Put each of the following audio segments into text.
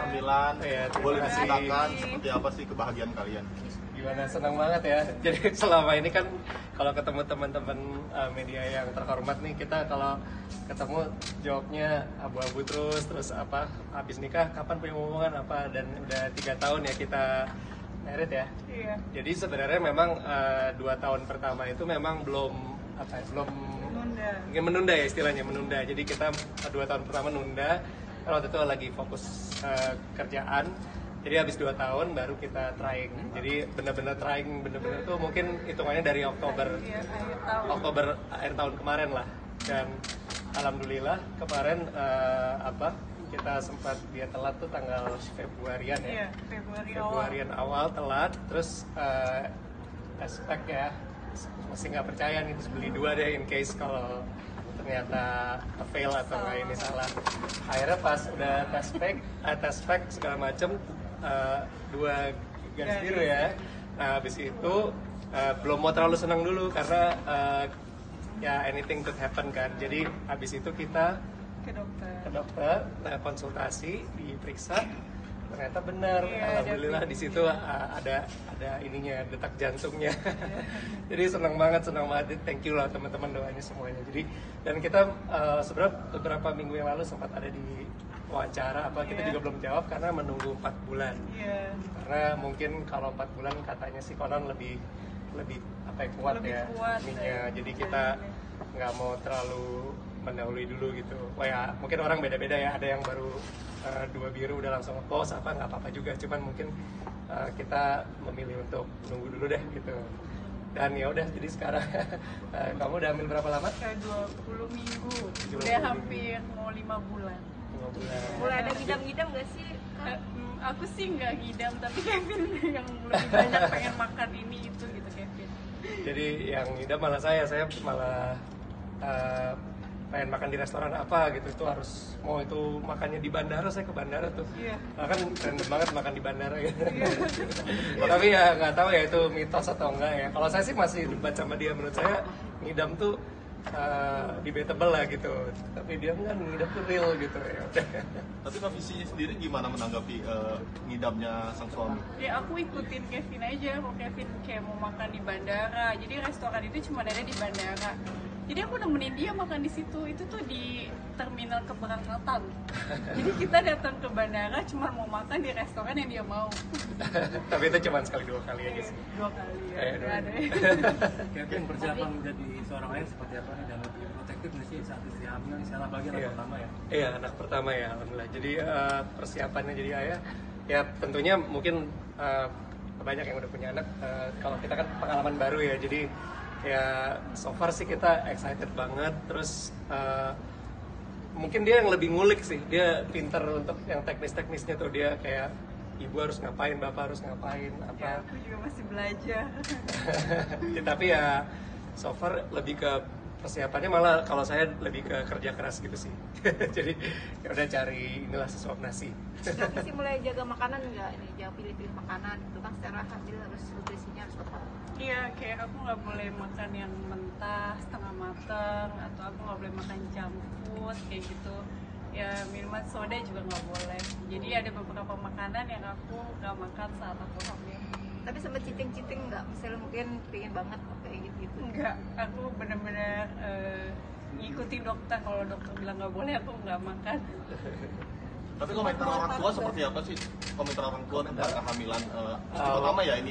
kehamilan. Ya, Boleh diceritakan seperti apa sih kebahagiaan kalian? Gimana, senang banget ya. Jadi selama ini kan kalau ketemu teman-teman media yang terhormat nih, kita kalau ketemu jawabnya abu-abu terus apa, habis nikah kapan punya hubungan apa, dan udah 3 tahun ya kita married ya. Iya. Jadi sebenarnya memang 2 tahun pertama itu memang belum menunda ya istilahnya, menunda. Jadi kita 2 tahun pertama nunda karena waktu itu lagi fokus kerjaan. Jadi habis 2 tahun baru kita trying. Jadi benar-benar trying, benar-benar tuh mungkin hitungannya dari Oktober akhir tahun kemarin lah. Dan alhamdulillah kemarin kita sempat dia telat tuh tanggal Februarian ya. Iya, Februarian awal telat, terus aspek ya masih nggak percaya nih, terus beli 2 deh in case kalau ternyata fail atau nggak ini salah. Akhirnya pas udah test pack segala macem 2 garis biru ya. Nah habis itu belum mau terlalu senang dulu karena ya anything could happen kan. Jadi habis itu kita ke dokter, konsultasi, diperiksa, ternyata benar. Alhamdulillah di situ ada ininya, detak jantungnya. Jadi senang banget. Thank you lah teman-teman, doanya semuanya. Jadi dan kita sebenarnya beberapa minggu yang lalu sempat ada di wawancara kita juga belum jawab karena menunggu 4 bulan. Karena mungkin kalau 4 bulan katanya si konon lebih kuat ya ininya. Jadi kita nggak mau terlalu mendahului dulu gitu. Ya mungkin orang beda-beda ya, ada yang baru 2 biru udah langsung nge-post nggak apa-apa juga, cuman mungkin kita memilih untuk nunggu dulu deh gitu. Dan ya udah, jadi sekarang kamu udah hamil berapa lama? 20 minggu. Udah hampir mau 5 bulan. 5 bulan. Mulai ada ngidam-ngidam gak sih? Aku sih nggak ngidam, tapi Kevin yang lebih banyak pengen makan ini itu gitu Kevin. Jadi yang ngidam malah saya malah pengen makan di restoran apa gitu, itu harus mau itu makannya di bandara, saya ke bandara tuh. Kan keren banget makan di bandara gitu. Tapi ya nggak tahu ya itu mitos atau enggak ya. Kalau saya sih masih debat sama dia, menurut saya ngidam tuh debatable lah gitu. Tapi dia kan ngidam tuh real gitu ya. Tapi Kak Visi sendiri gimana menanggapi ngidamnya sang suami? Ya aku ikutin Kevin aja. Kalau Kevin kayak mau makan di bandara, jadi restoran itu cuma ada di bandara. Jadi aku nemenin dia makan di situ. Itu tuh di terminal keberangkatan. Jadi kita datang ke bandara cuma mau makan di restoran yang dia mau. Tapi itu cuma sekali 2 kali aja sih. 2 kali ya. Ada. Kevin, persiapan menjadi seorang ayah seperti apa nih, dan lebih protektif nggak sih saat istri hamil? Misalnya bagi anak pertama ya? Iya, anak pertama ya, alhamdulillah. Jadi persiapannya jadi ayah, ya tentunya mungkin banyak yang udah punya anak. Kalau kita kan pengalaman baru ya, jadi ya so far sih kita excited banget. Terus mungkin dia yang lebih ngulik sih, dia pinter untuk yang teknis-teknisnya tuh. Dia kayak ibu harus ngapain, bapak harus ngapain apa. Ya, aku juga masih belajar. Tapi ya so far lebih ke persiapannya, malah kalau saya lebih ke kerja keras gitu sih. Jadi ya udah cari inilah sesuap nasi. Tapi sih mulai jaga makanan nggak ini, jangan pilih-pilih makanan itu kan, secara hamil harus nutrisinya harus tepat. Iya, kayak aku nggak boleh makan yang mentah, setengah matang, atau aku nggak boleh makan junk food kayak gitu. Ya minuman soda juga nggak boleh. Jadi ada beberapa makanan yang aku nggak makan saat aku hamil. Tapi sempet citing-citing nggak? Misalnya mungkin pengen banget kayak gitu. Enggak, aku benar-benar ngikutin dokter. Kalau dokter bilang nggak boleh, aku nggak makan. Tapi komentar orang tua seperti apa sih? Komentar orang tua tentang kehamilan pertama ya ini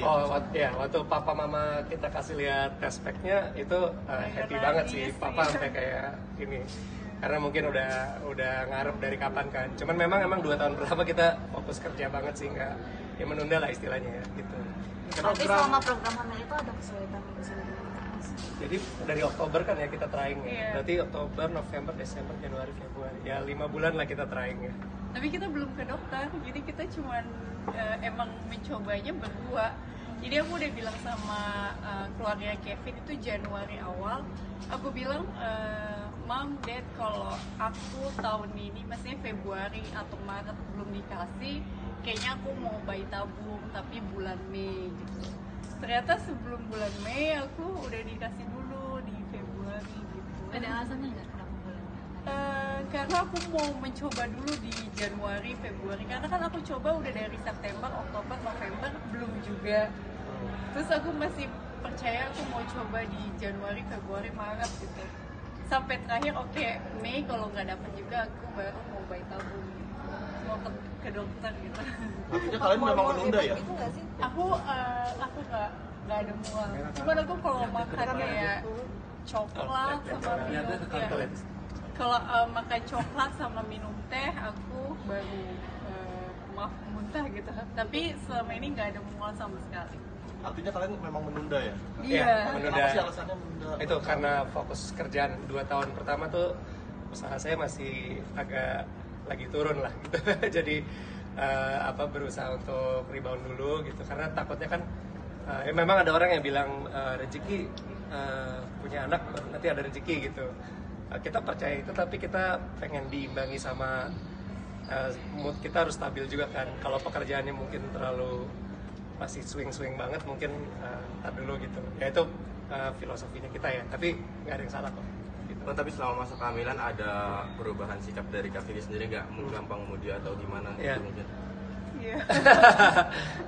ya? Waktu papa mama kita kasih lihat test pack-nya itu happy banget sih. Papa sampai kayak ini. Karena mungkin udah ngarep dari kapan kan. Cuman emang 2 tahun pertama kita fokus kerja banget sih, nggak ya menunda lah istilahnya ya gitu. Tapi selama program hamil itu ada kesulitan? Jadi dari Oktober kan ya kita trying ya. Berarti Oktober, November, Desember, Januari, Februari. Ya 5 bulan lah kita trying ya. Tapi kita belum ke dokter, jadi kita cuman emang mencobanya berdua. Jadi aku udah bilang sama keluarga Kevin itu Januari awal. Aku bilang, Mom, Dad, kalau aku tahun ini, maksudnya Februari atau Maret belum dikasih, kayaknya aku mau bayi tabung, tapi bulan Mei gitu. Ternyata sebelum bulan Mei aku udah dikasih dulu di Februari gitu. Ada alasannya nggak kenapa bulan? Karena aku mau mencoba dulu di Januari, Februari. Karena kan aku coba udah dari September, Oktober, November belum juga. Terus aku masih percaya aku mau coba di Januari, Februari, Maret gitu. Sampai terakhir oke, Mei kalau nggak dapet juga aku baru mau bayi tabung, mau ke dokter gitu. Artinya kalian memang menunda ya? Itu nggak sih? Aku nggak ada mual. Cuman aku kalau makan kayak coklat sama minum ya. Kalau makan coklat sama minum teh, aku baru maaf muntah gitu. Tapi selama ini nggak ada mual sama sekali. Artinya kalian memang menunda ya? Iya. Menunda. Apa sih alasannya menunda? Itu karena fokus kerjaan 2 tahun pertama tuh usaha saya masih agak lagi turun lah gitu. Jadi berusaha untuk rebound dulu gitu, karena takutnya kan ya memang ada orang yang bilang rezeki punya anak nanti ada rezeki gitu. Kita percaya itu, tapi kita pengen diimbangi sama mood kita harus stabil juga kan. Kalau pekerjaannya mungkin terlalu masih swing banget, mungkin tar dulu gitu. Ya itu filosofinya kita ya, tapi nggak ada yang salah kok. Gitu. Oh, tapi selama masa kehamilan ada perubahan sikap dari Kak Vicky sendiri nggak? Gampang mudi atau gimana? Iya. Gitu mungkin. Iya.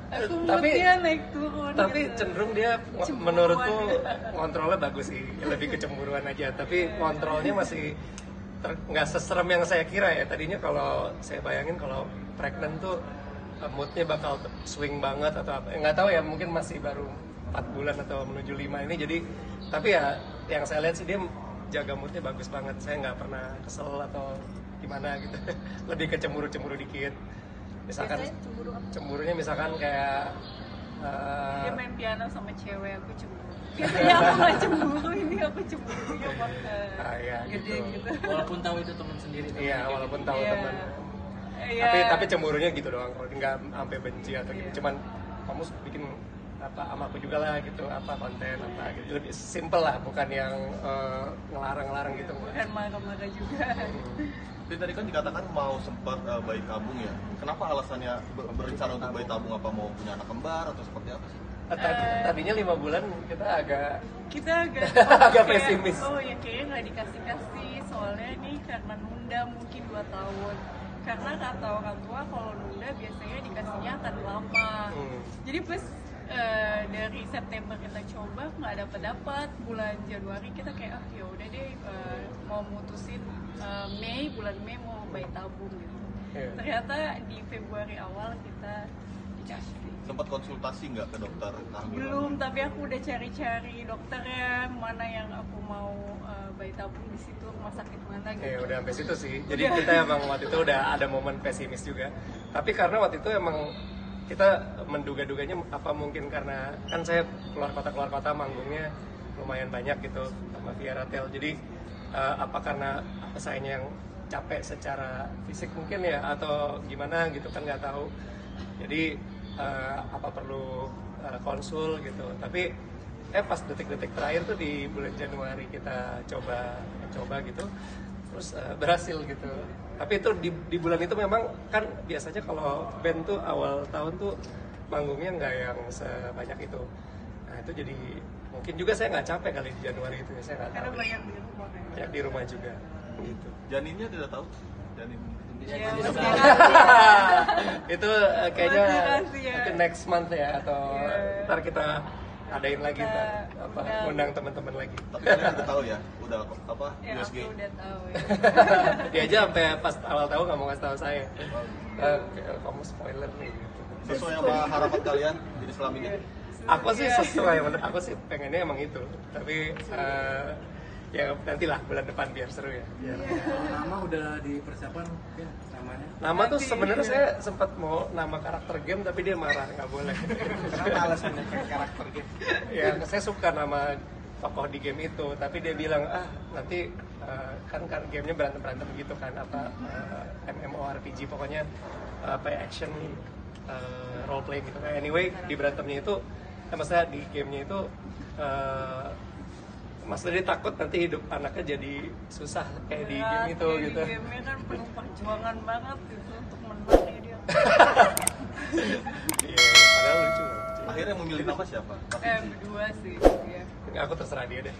Aku Tapi- moodnya naik turun. Tapi gitu. cenderung dia Cemburuan. menurutku ngontrolnya bagus sih, lebih kecemburuan aja. Tapi kontrolnya masih nggak seserem yang saya kira ya. Tadinya kalau saya bayangin kalau pregnant tuh moodnya bakal swing banget atau apa. Nggak tahu ya, mungkin masih baru 4 bulan atau menuju 5 ini. Jadi tapi ya yang saya lihat sih dia jaga moodnya bagus banget. Saya nggak pernah kesel atau gimana gitu. Lebih kecemburu dikit. Misalkan Biasanya cemburu apa? cemburunya misalkan kayak Dia main piano sama cewek, aku cemburu. Biasanya aku nggak cemburu, ini aku cemburunya ya gede gitu. gitu. Walaupun tahu itu teman sendiri. Iya, walaupun tahu Iya. teman. Iya. Tapi cemburunya gitu doang. Kalau nggak sampai benci atau gitu. Cuman kamu bikin apa sama aku juga lah gitu, apa konten apa gitu. Lebih simple lah, bukan yang ngelarang-larang gitu. Bukan marah-marah juga. Jadi tadi kan dikatakan mau sempat bayi tabung ya. Kenapa alasannya berencana untuk bayi tabung? Apa mau punya anak kembar atau seperti apa sih? Tadinya 5 bulan kita agak Kita agak Agak kayak, pesimis. Oh ya kayaknya nggak dikasih soalnya nih karena nunda mungkin 2 tahun. Karena kata orang tua kalau nunda biasanya dikasihnya akan lama. Jadi pas dari September kita coba nggak dapat bulan Januari kita kayak ya udah deh mau mutusin bulan Mei mau bayi tabung gitu. Iya. Ternyata di Februari awal kita dikasih. Sempat konsultasi nggak ke dokter kehamilan? Belum, tapi aku udah cari-cari dokternya mana yang aku mau bayi tabung di situ, rumah sakit mana gitu. ya udah sampai situ sih. Jadi kita emang waktu itu udah ada momen pesimis juga. Tapi karena waktu itu emang kita menduga-duganya apa mungkin karena kan saya keluar kota manggungnya lumayan banyak gitu sama Via Ratel. Jadi apa karena sayanya yang capek secara fisik mungkin ya atau gimana gitu kan nggak tahu. Jadi apa perlu konsul gitu. Tapi pas detik-detik terakhir tuh di bulan Januari kita coba gitu, terus berhasil gitu. Tapi itu di bulan itu memang kan biasanya kalau band tuh awal tahun tuh manggungnya nggak yang sebanyak itu. Nah itu jadi mungkin juga saya nggak capek kali di Januari itu ya, saya nggak Karena tahu. banyak di rumah kan. Banyak di rumah juga gitu. Janinnya tidak tahu? Janin. Ya, Jadi masih sekarang- rahasia. Itu kayaknya Masih rahasia. mungkin next month ya atau Iya. ntar kita adain lagi Kita ntar, apa undang. undang teman-teman lagi. Tapi kalian udah tahu ya? Udah apa? Ya USG? aku udah tahu ya. Dia aja sampai pas awal tahu nggak mau ngasih tahu saya. Kamu spoiler nih. Gitu. Sesuai sama harapan kalian jadi selama ini? Aku sih sesuai, aku sih pengennya emang itu. Tapi ya nantilah bulan depan biar seru ya. Kalau nama udah dipersiapkan mungkin namanya. Nama tuh sebenarnya saya sempat mau nama karakter game tapi dia marah nggak boleh. Kenapa alasannya karakter gitu? Ya saya suka nama tokoh di game itu, tapi dia bilang nanti kan gamenya berantem gitu kan apa MMORPG pokoknya apa action role play gitu. Anyway di berantemnya itu, maksudnya di gamenya itu Mas Dedi takut nanti hidup anaknya jadi susah kayak di game itu Berat, gitu. Di game-nya kan penuh perjuangan banget gitu untuk menangnya dia. Iya, padahal lucu. Akhirnya yang memilih nama siapa? Berdua sih. Ya. Aku terserah dia deh.